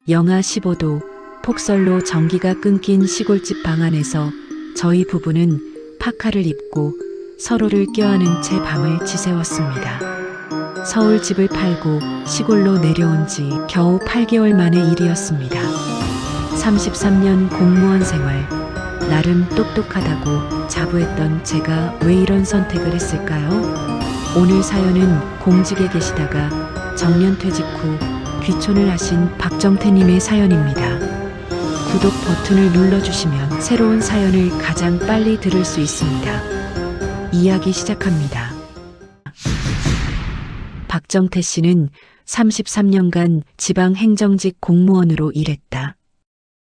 영하 15도, 폭설로 전기가 끊긴 시골집 방 안에서 저희 부부는 파카를 입고 서로를 껴안은 채 밤을 지새웠습니다. 서울 집을 팔고 시골로 내려온 지 겨우 8개월 만의 일이었습니다. 33년 공무원 생활, 나름 똑똑하다고 자부했던 제가 왜 이런 선택을 했을까요? 오늘 사연은 공직에 계시다가 정년퇴직 후 귀촌을 하신 박정태님의 사연입니다. 구독 버튼을 눌러주시면 새로운 사연을 가장 빨리 들을 수 있습니다. 이야기 시작합니다. 박정태 씨는 33년간 지방행정직 공무원으로 일했다.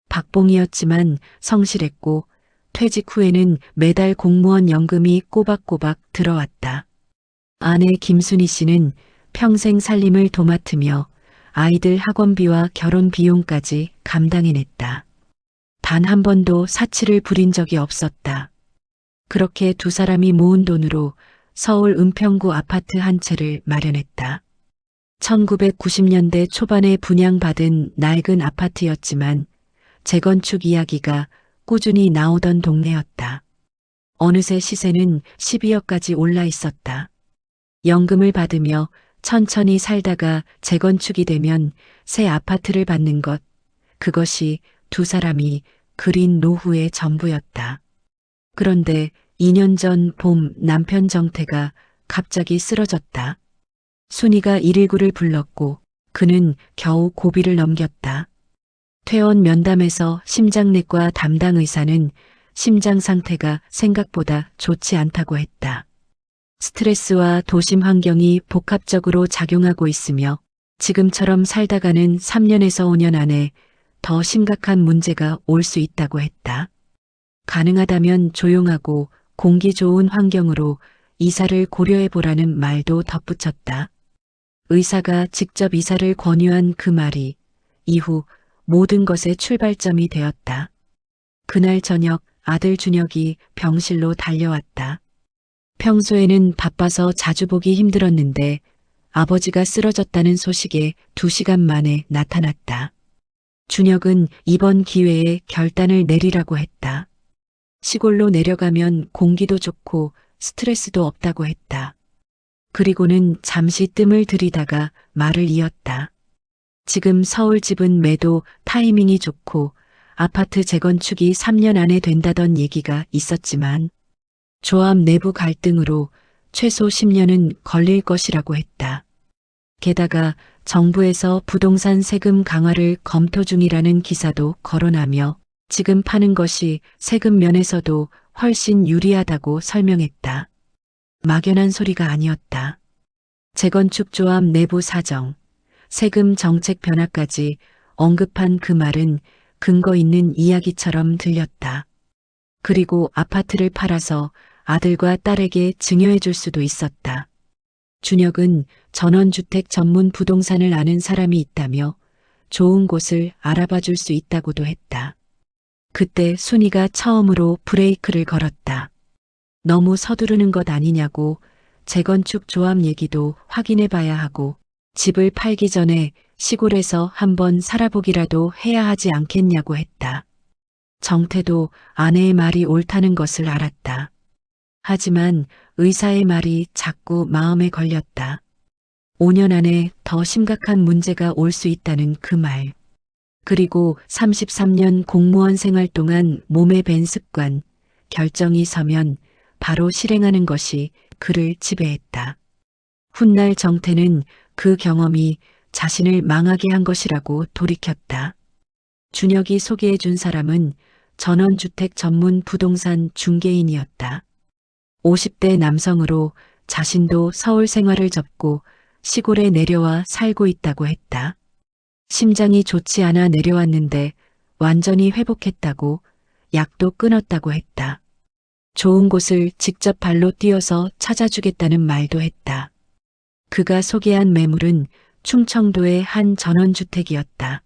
박봉이었지만 성실했고 퇴직 후에는 매달 공무원 연금이 꼬박꼬박 들어왔다. 아내 김순희 씨는 평생 살림을 도맡으며 아이들 학원비와 결혼 비용까지 감당해냈다. 단 한 번도 사치를 부린 적이 없었다. 그렇게 두 사람이 모은 돈으로 서울 은평구 아파트 한 채를 마련했다. 1990년대 초반에 분양받은 낡은 아파트였지만 재건축 이야기가 꾸준히 나오던 동네였다. 어느새 시세는 12억까지 올라 있었다. 연금을 받으며 천천히 살다가 재건축이 되면 새 아파트를 받는 것, 그것이 두 사람이 그린 노후의 전부였다. 그런데 2년 전 봄 남편 정태가 갑자기 쓰러졌다. 순이가 119를 불렀고 그는 겨우 고비를 넘겼다. 퇴원 면담에서 심장내과 담당 의사는 심장 상태가 생각보다 좋지 않다고 했다. 스트레스와 도심 환경이 복합적으로 작용하고 있으며 지금처럼 살다가는 3년에서 5년 안에 더 심각한 문제가 올 수 있다고 했다. 가능하다면 조용하고 공기 좋은 환경으로 이사를 고려해보라는 말도 덧붙였다. 의사가 직접 이사를 권유한 그 말이 이후 모든 것의 출발점이 되었다. 그날 저녁 아들 준혁이 병실로 달려왔다. 평소에는 바빠서 자주 보기 힘들었는데 아버지가 쓰러졌다는 소식에 2시간 만에 나타났다. 준혁은 이번 기회에 결단을 내리라고 했다. 시골로 내려가면 공기도 좋고 스트레스도 없다고 했다. 그리고는 잠시 뜸을 들이다가 말을 이었다. 지금 서울 집은 매도 타이밍이 좋고 아파트 재건축이 3년 안에 된다던 얘기가 있었지만 조합 내부 갈등으로 최소 10년은 걸릴 것이라고 했다. 게다가 정부에서 부동산 세금 강화를 검토 중이라는 기사도 거론하며 지금 파는 것이 세금 면에서도 훨씬 유리하다고 설명했다. 막연한 소리가 아니었다. 재건축 조합 내부 사정, 세금 정책 변화까지 언급한 그 말은 근거 있는 이야기처럼 들렸다. 그리고 아파트를 팔아서 아들과 딸에게 증여해 줄 수도 있었다. 준혁은 전원주택 전문 부동산을 아는 사람이 있다며 좋은 곳을 알아봐 줄 수 있다고도 했다. 그때 순이가 처음으로 브레이크를 걸었다. 너무 서두르는 것 아니냐고, 재건축 조합 얘기도 확인해 봐야 하고 집을 팔기 전에 시골에서 한번 살아보기라도 해야 하지 않겠냐고 했다. 정태도 아내의 말이 옳다는 것을 알았다. 하지만 의사의 말이 자꾸 마음에 걸렸다. 5년 안에 더 심각한 문제가 올 수 있다는 그 말. 그리고 33년 공무원 생활 동안 몸에 밴 습관, 결정이 서면 바로 실행하는 것이 그를 지배했다. 훗날 정태는 그 경험이 자신을 망하게 한 것이라고 돌이켰다. 준혁이 소개해 준 사람은 전원주택 전문 부동산 중개인이었다. 50대 남성으로 자신도 서울 생활을 접고 시골에 내려와 살고 있다고 했다. 심장이 좋지 않아 내려왔는데 완전히 회복했다고, 약도 끊었다고 했다. 좋은 곳을 직접 발로 뛰어서 찾아주겠다는 말도 했다. 그가 소개한 매물은 충청도의 한 전원주택이었다.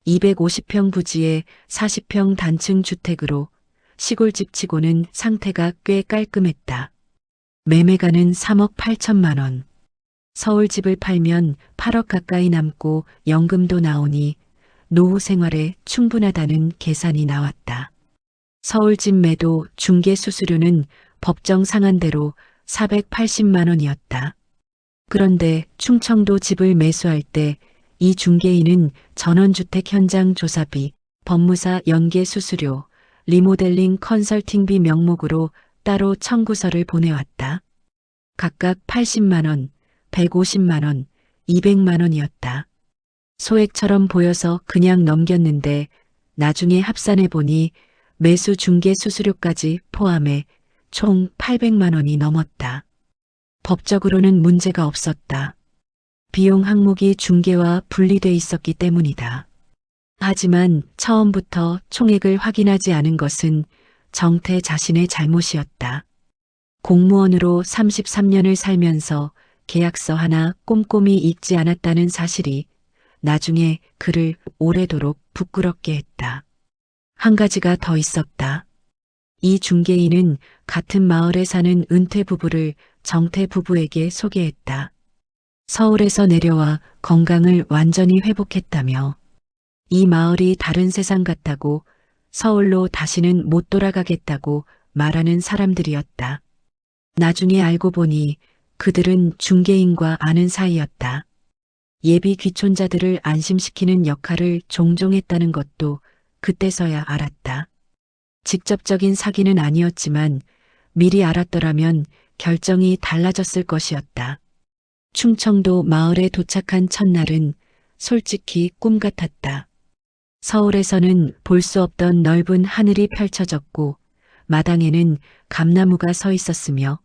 250평 부지에 40평 단층 주택으로 시골집 치고는 상태가 꽤 깔끔했다. 매매가는 3억 8천만 원. 서울 집을 팔면 8억 가까이 남고 연금도 나오니 노후 생활에 충분하다는 계산이 나왔다. 서울집 매도 중개 수수료는 법정 상한대로 480만 원이었다. 그런데 충청도 집을 매수할 때 이 중개인은 전원주택 현장 조사비, 법무사 연계 수수료, 리모델링 컨설팅비 명목으로 따로 청구서를 보내왔다. 각각 80만 원, 150만 원, 200만 원이었다. 소액처럼 보여서 그냥 넘겼는데 나중에 합산해 보니 매수 중개 수수료까지 포함해 총 800만 원이 넘었다. 법적으로는 문제가 없었다. 비용 항목이 중개와 분리돼 있었기 때문이다. 하지만 처음부터 총액을 확인하지 않은 것은 정태 자신의 잘못이었다. 공무원으로 33년을 살면서 계약서 하나 꼼꼼히 읽지 않았다는 사실이 나중에 그를 오래도록 부끄럽게 했다. 한 가지가 더 있었다. 이 중개인은 같은 마을에 사는 은퇴 부부를 정태 부부에게 소개했다. 서울에서 내려와 건강을 완전히 회복했다며 이 마을이 다른 세상 같다고 서울로 다시는 못 돌아가겠다고 말하는 사람들이었다. 나중에 알고 보니 그들은 중개인과 아는 사이였다. 예비 귀촌자들을 안심시키는 역할을 종종 했다는 것도 그때서야 알았다. 직접적인 사기는 아니었지만 미리 알았더라면 결정이 달라졌을 것이었다. 충청도 마을에 도착한 첫날은 솔직히 꿈 같았다. 서울에서는 볼 수 없던 넓은 하늘이 펼쳐졌고 마당에는 감나무가 서 있었으며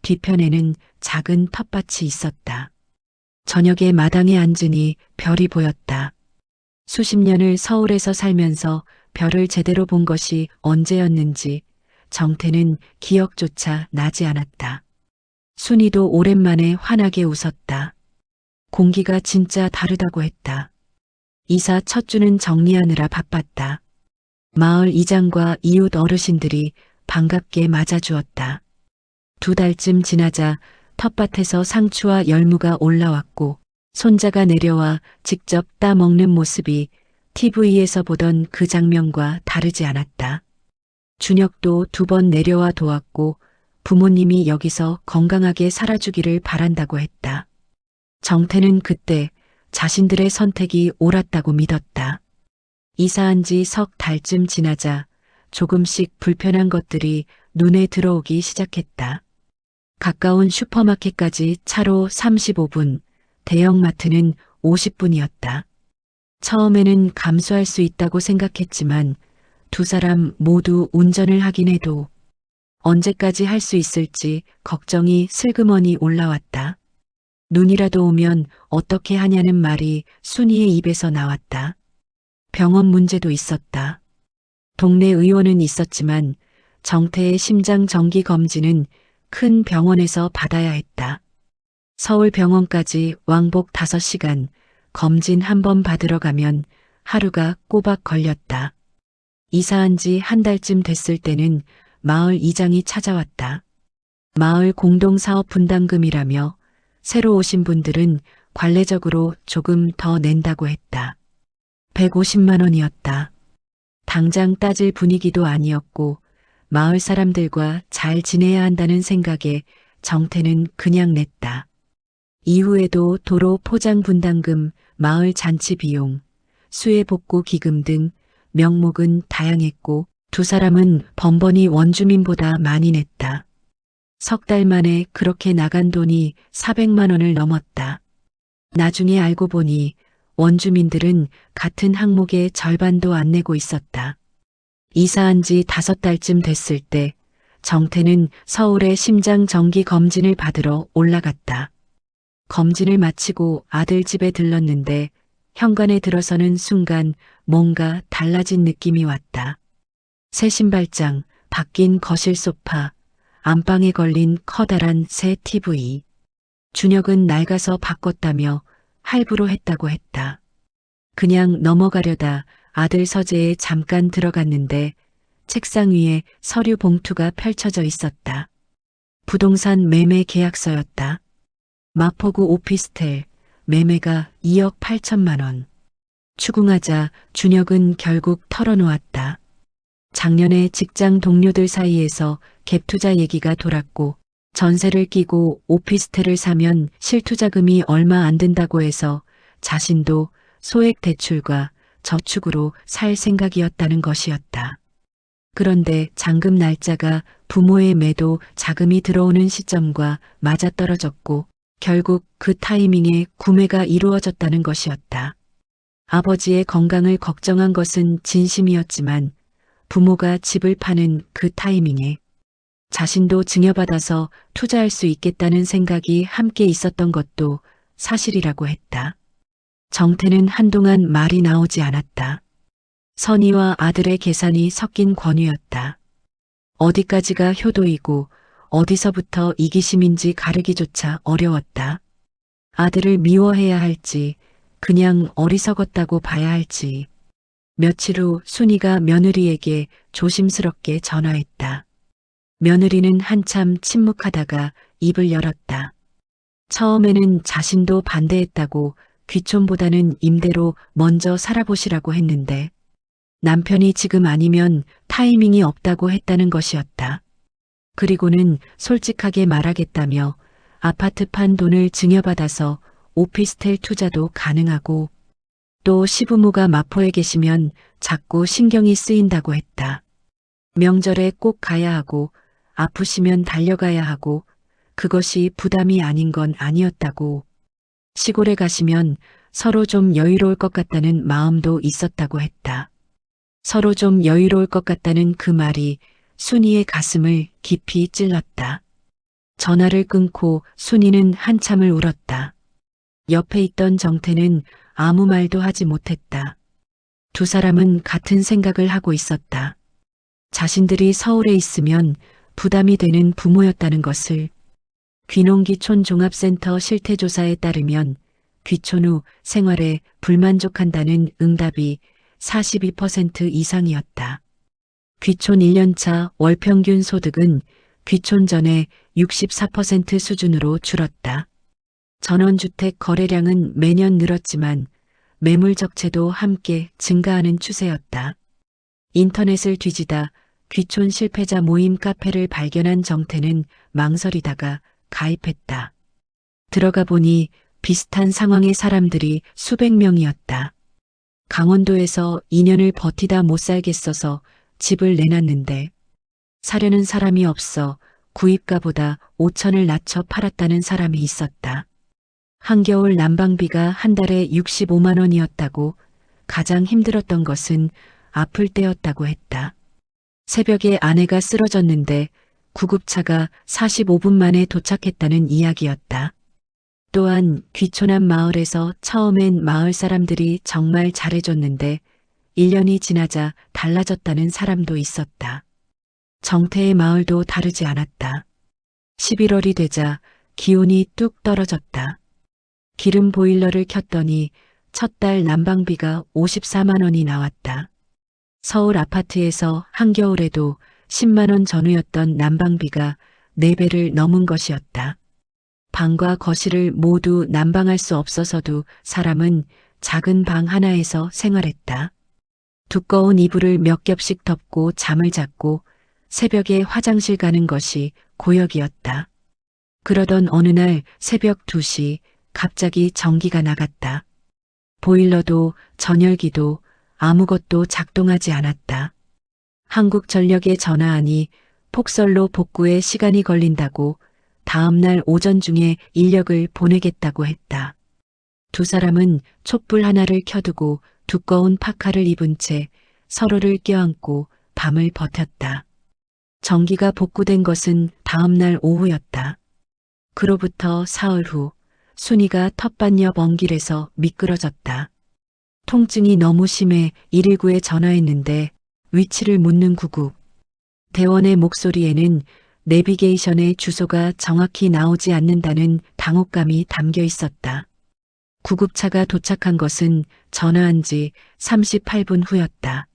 뒤편에는 작은 텃밭이 있었다. 저녁에 마당에 앉으니 별이 보였다. 수십 년을 서울에서 살면서 별을 제대로 본 것이 언제였는지 정태는 기억조차 나지 않았다. 순이도 오랜만에 환하게 웃었다. 공기가 진짜 다르다고 했다. 이사 첫 주는 정리하느라 바빴다. 마을 이장과 이웃 어르신들이 반갑게 맞아주었다. 2달쯤 지나자 텃밭에서 상추와 열무가 올라왔고 손자가 내려와 직접 따먹는 모습이 TV에서 보던 그 장면과 다르지 않았다. 준혁도 2번 내려와 도왔고 부모님이 여기서 건강하게 살아주기를 바란다고 했다. 정태는 그때 자신들의 선택이 옳았다고 믿었다. 이사한 지 석 달쯤 지나자 조금씩 불편한 것들이 눈에 들어오기 시작했다. 가까운 슈퍼마켓까지 차로 35분, 대형마트는 50분이었다. 처음에는 감수할 수 있다고 생각했지만 2사람 모두 운전을 하긴 해도 언제까지 할 수 있을지 걱정이 슬그머니 올라왔다. 눈이라도 오면 어떻게 하냐는 말이 순이의 입에서 나왔다. 병원 문제도 있었다. 동네 의원은 있었지만 정태의 심장 정기 검진은 큰 병원에서 받아야 했다. 서울 병원까지 왕복 5시간 검진 1번 받으러 가면 하루가 꼬박 걸렸다. 이사한 지 1달쯤 됐을 때는 마을 이장이 찾아왔다. 마을 공동사업 분담금이라며 새로 오신 분들은 관례적으로 조금 더 낸다고 했다. 150만 원이었다. 당장 따질 분위기도 아니었고 마을 사람들과 잘 지내야 한다는 생각에 정태는 그냥 냈다. 이후에도 도로 포장 분담금, 마을 잔치 비용, 수해 복구 기금 등 명목은 다양했고 2사람은 번번이 원주민보다 많이 냈다. 석 달 만에 그렇게 나간 돈이 400만 원을 넘었다. 나중에 알고 보니 원주민들은 같은 항목의 절반도 안 내고 있었다. 이사한 지 5달쯤 됐을 때 정태는 서울에 심장 정기 검진을 받으러 올라갔다. 검진을 마치고 아들 집에 들렀는데 현관에 들어서는 순간 뭔가 달라진 느낌이 왔다. 새 신발장, 바뀐 거실 소파, 안방에 걸린 커다란 새 TV. 준혁은 낡아서 바꿨다며 할부로 했다고 했다. 그냥 넘어가려다 아들 서재에 잠깐 들어갔는데 책상 위에 서류 봉투가 펼쳐져 있었다. 부동산 매매 계약서였다. 마포구 오피스텔, 매매가 2억 8천만 원. 추궁하자 준혁은 결국 털어놓았다. 작년에 직장 동료들 사이에서 갭 투자 얘기가 돌았고 전세를 끼고 오피스텔을 사면 실투자금이 얼마 안 든다고 해서 자신도 소액 대출과 저축으로 살 생각이었다는 것이었다. 그런데 잔금 날짜가 부모의 매도 자금이 들어오는 시점과 맞아떨어졌고 결국 그 타이밍에 구매가 이루어졌다는 것이었다. 아버지의 건강을 걱정한 것은 진심이었지만 부모가 집을 파는 그 타이밍에 자신도 증여받아서 투자할 수 있겠다는 생각이 함께 있었던 것도 사실이라고 했다. 정태는 한동안 말이 나오지 않았다. 선의와 아들의 계산이 섞인 권유였다. 어디까지가 효도이고 어디서부터 이기심인지 가르기조차 어려웠다. 아들을 미워해야 할지 그냥 어리석었다고 봐야 할지. 며칠 후 순이가 며느리에게 조심스럽게 전화했다. 며느리는 한참 침묵하다가 입을 열었다. 처음에는 자신도 반대했다고 귀촌보다는 임대로 먼저 살아보시라고 했는데 남편이 지금 아니면 타이밍이 없다고 했다는 것이었다. 그리고는 솔직하게 말하겠다며 아파트 판 돈을 증여받아서 오피스텔 투자도 가능하고 또 시부모가 마포에 계시면 자꾸 신경이 쓰인다고 했다. 명절에 꼭 가야 하고 아프시면 달려가야 하고 그것이 부담이 아닌 건 아니었다고. 시골에 가시면 서로 좀 여유로울 것 같다는 마음도 있었다고 했다. 서로 좀 여유로울 것 같다는 그 말이 순이의 가슴을 깊이 찔렀다. 전화를 끊고 순이는 한참을 울었다. 옆에 있던 정태는 아무 말도 하지 못했다. 두 사람은 같은 생각을 하고 있었다. 자신들이 서울에 있으면 부담이 되는 부모였다는 것을. 귀농귀촌 종합센터 실태조사에 따르면 귀촌 후 생활에 불만족한다는 응답이 42% 이상이었다. 귀촌 1년차 월평균 소득은 귀촌 전에 64% 수준으로 줄었다. 전원주택 거래량은 매년 늘었지만 매물 적체도 함께 증가하는 추세였다. 인터넷을 뒤지다 귀촌 실패자 모임 카페를 발견한 정태는 망설이다가 가입했다. 들어가 보니 비슷한 상황의 사람들이 수백 명이었다. 강원도에서 2년을 버티다 못 살겠어서 집을 내놨는데 사려는 사람이 없어 구입가보다 5천을 낮춰 팔았다는 사람이 있었다. 한겨울 난방비가 한 달에 65만 원이었다고 가장 힘들었던 것은 아플 때였다고 했다. 새벽에 아내가 쓰러졌는데 구급차가 45분 만에 도착했다는 이야기였다. 또한 귀촌한 마을에서 처음엔 마을 사람들이 정말 잘해줬는데 1년이 지나자 달라졌다는 사람도 있었다. 정태의 마을도 다르지 않았다. 11월이 되자 기온이 뚝 떨어졌다. 기름 보일러를 켰더니 첫 달 난방비가 54만 원이 나왔다. 서울 아파트에서 한겨울에도 10만 원 전후였던 난방비가 4배를 넘은 것이었다. 방과 거실을 모두 난방할 수 없어서도 사람은 작은 방 하나에서 생활했다. 두꺼운 이불을 몇 겹씩 덮고 잠을 잤고 새벽에 화장실 가는 것이 고역이었다. 그러던 어느 날 새벽 2시 갑자기 전기가 나갔다. 보일러도 전열기도 아무것도 작동하지 않았다. 한국전력에 전화하니 폭설로 복구에 시간이 걸린다고 다음날 오전 중에 인력을 보내겠다고 했다. 두 사람은 촛불 하나를 켜두고 두꺼운 파카를 입은 채 서로를 껴안고 밤을 버텼다. 전기가 복구된 것은 다음날 오후였다. 그로부터 사흘 후 순이가 텃밭 옆 먼길에서 미끄러졌다. 통증이 너무 심해 119에 전화했는데 위치를 묻는 구급. 대원의 목소리에는 내비게이션의 주소가 정확히 나오지 않는다는 당혹감이 담겨 있었다. 구급차가 도착한 것은 전화한 지 38분 후였다.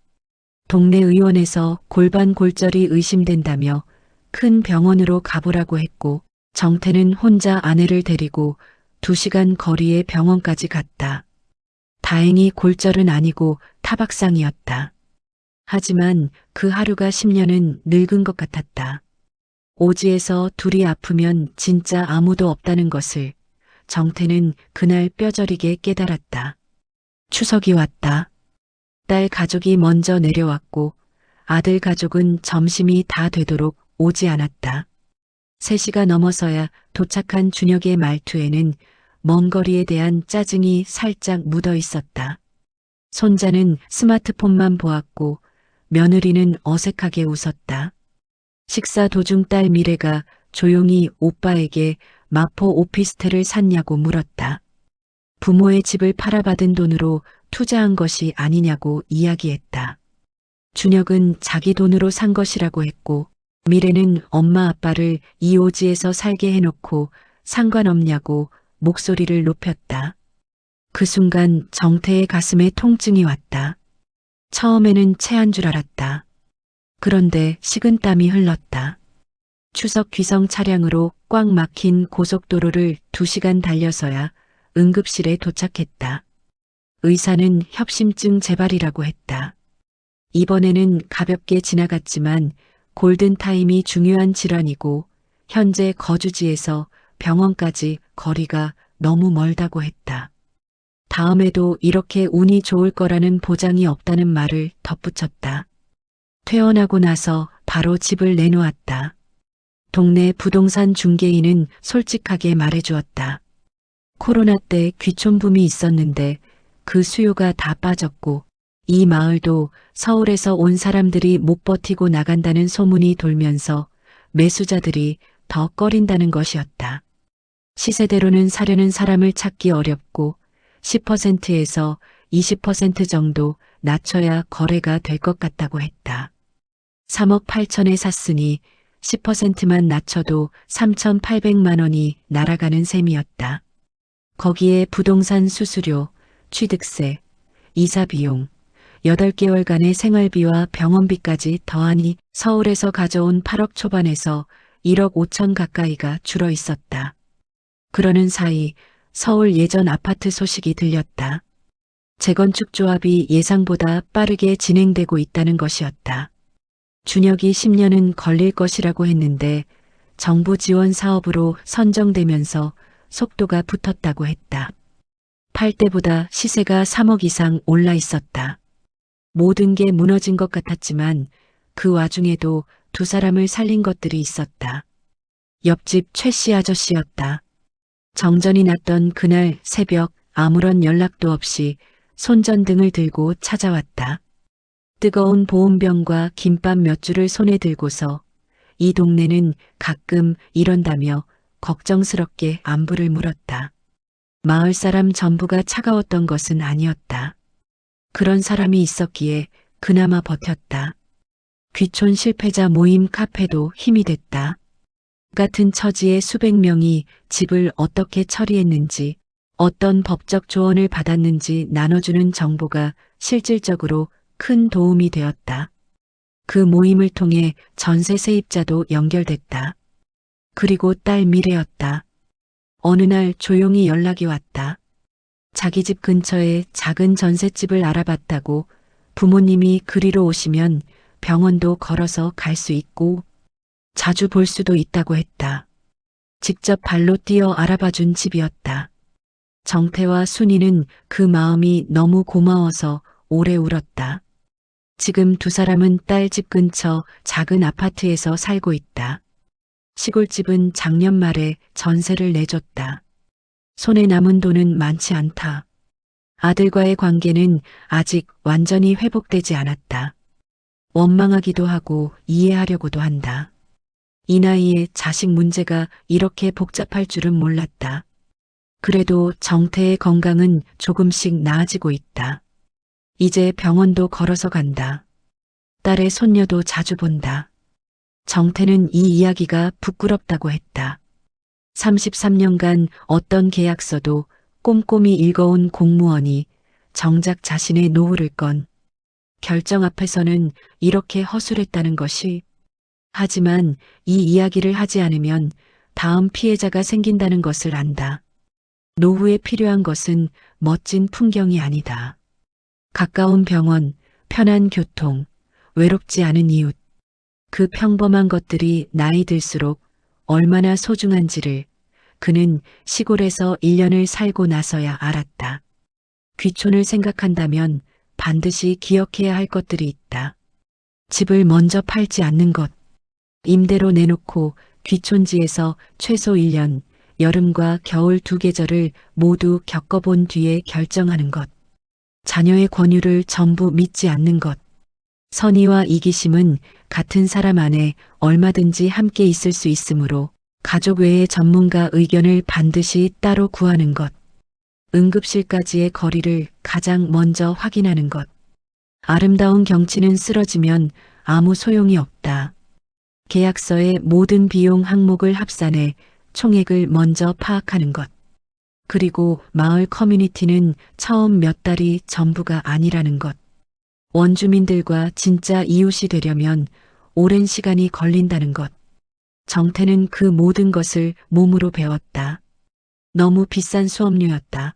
동네 의원에서 골반 골절이 의심된다며 큰 병원으로 가보라고 했고 정태는 혼자 아내를 데리고 2시간 거리의 병원까지 갔다. 다행히 골절은 아니고 타박상이었다. 하지만 그 하루가 10년은 늙은 것 같았다. 오지에서 둘이 아프면 진짜 아무도 없다는 것을 정태는 그날 뼈저리게 깨달았다. 추석이 왔다. 딸 가족이 먼저 내려왔고 아들 가족은 점심이 다 되도록 오지 않았다. 3시가 넘어서야 도착한 준혁의 말투에는 먼 거리에 대한 짜증이 살짝 묻어 있었다. 손자는 스마트폰만 보았고 며느리는 어색하게 웃었다. 식사 도중 딸 미래가 조용히 오빠에게 마포 오피스텔을 샀냐고 물었다. 부모의 집을 팔아받은 돈으로 투자한 것이 아니냐고 이야기했다. 준혁은 자기 돈으로 산 것이라고 했고 미래는 엄마 아빠를 이 오지에서 살게 해놓고 상관없냐고 목소리를 높였다. 그 순간 정태의 가슴에 통증이 왔다. 처음에는 체한 줄 알았다. 그런데 식은땀이 흘렀다. 추석 귀성 차량으로 꽉 막힌 고속도로를 2시간 달려서야 응급실에 도착했다. 의사는 협심증 재발이라고 했다. 이번에는 가볍게 지나갔지만 골든타임이 중요한 질환이고 현재 거주지에서 병원까지 거리가 너무 멀다고 했다. 다음에도 이렇게 운이 좋을 거라는 보장이 없다는 말을 덧붙였다. 퇴원하고 나서 바로 집을 내놓았다. 동네 부동산 중개인은 솔직하게 말해주었다. 코로나 때 귀촌붐이 있었는데 그 수요가 다 빠졌고 이 마을도 서울에서 온 사람들이 못 버티고 나간다는 소문이 돌면서 매수자들이 더 꺼린다는 것이었다. 시세대로는 사려는 사람을 찾기 어렵고 10%에서 20% 정도 낮춰야 거래가 될 것 같다고 했다. 3억 8천에 샀으니 10%만 낮춰도 3,800만 원이 날아가는 셈이었다. 거기에 부동산 수수료, 취득세, 이사 비용, 8개월간의 생활비와 병원비까지 더하니 서울에서 가져온 8억 초반에서 1억 5천 가까이가 줄어 있었다. 그러는 사이 서울 예전 아파트 소식이 들렸다. 재건축 조합이 예상보다 빠르게 진행되고 있다는 것이었다. 준혁이 10년은 걸릴 것이라고 했는데 정부 지원 사업으로 선정되면서 속도가 붙었다고 했다. 팔 때보다 시세가 3억 이상 올라 있었다. 모든 게 무너진 것 같았지만 그 와중에도 2사람을 살린 것들이 있었다. 옆집 최 씨 아저씨였다. 정전이 났던 그날 새벽 아무런 연락도 없이 손전등을 들고 찾아왔다. 뜨거운 보온병과 김밥 몇 줄을 손에 들고서 이 동네는 가끔 이런다며 걱정스럽게 안부를 물었다. 마을 사람 전부가 차가웠던 것은 아니었다. 그런 사람이 있었기에 그나마 버텼다. 귀촌 실패자 모임 카페도 힘이 됐다. 같은 처지의 수백 명이 집을 어떻게 처리했는지, 어떤 법적 조언을 받았는지 나눠주는 정보가 실질적으로 큰 도움이 되었다. 그 모임을 통해 전세 세입자도 연결됐다. 그리고 딸 미래였다. 어느 날 조용히 연락이 왔다. 자기 집 근처에 작은 전셋집을 알아봤다고 부모님이 그리로 오시면 병원도 걸어서 갈 수 있고 자주 볼 수도 있다고 했다. 직접 발로 뛰어 알아봐준 집이었다. 정태와 순이는 그 마음이 너무 고마워서 오래 울었다. 지금 2사람은 딸 집 근처 작은 아파트에서 살고 있다. 시골집은 작년 말에 전세를 내줬다. 손에 남은 돈은 많지 않다. 아들과의 관계는 아직 완전히 회복되지 않았다. 원망하기도 하고 이해하려고도 한다. 이 나이에 자식 문제가 이렇게 복잡할 줄은 몰랐다. 그래도 정태의 건강은 조금씩 나아지고 있다. 이제 병원도 걸어서 간다. 딸의 손녀도 자주 본다. 정태는 이 이야기가 부끄럽다고 했다. 33년간 어떤 계약서도 꼼꼼히 읽어온 공무원이 정작 자신의 노후를 건 결정 앞에서는 이렇게 허술했다는 것이. 하지만 이 이야기를 하지 않으면 다음 피해자가 생긴다는 것을 안다. 노후에 필요한 것은 멋진 풍경이 아니다. 가까운 병원, 편한 교통, 외롭지 않은 이웃. 그 평범한 것들이 나이 들수록 얼마나 소중한지를 그는 시골에서 1년을 살고 나서야 알았다. 귀촌을 생각한다면 반드시 기억해야 할 것들이 있다. 집을 먼저 팔지 않는 것. 임대로 내놓고 귀촌지에서 최소 1년, 여름과 겨울 두 계절을 모두 겪어본 뒤에 결정하는 것. 자녀의 권유를 전부 믿지 않는 것. 선의와 이기심은 같은 사람 안에 얼마든지 함께 있을 수 있으므로 가족 외의 전문가 의견을 반드시 따로 구하는 것. 응급실까지의 거리를 가장 먼저 확인하는 것. 아름다운 경치는 쓰러지면 아무 소용이 없다. 계약서의 모든 비용 항목을 합산해 총액을 먼저 파악하는 것. 그리고 마을 커뮤니티는 처음 몇 달이 전부가 아니라는 것. 원주민들과 진짜 이웃이 되려면 오랜 시간이 걸린다는 것. 정태는 그 모든 것을 몸으로 배웠다. 너무 비싼 수업료였다.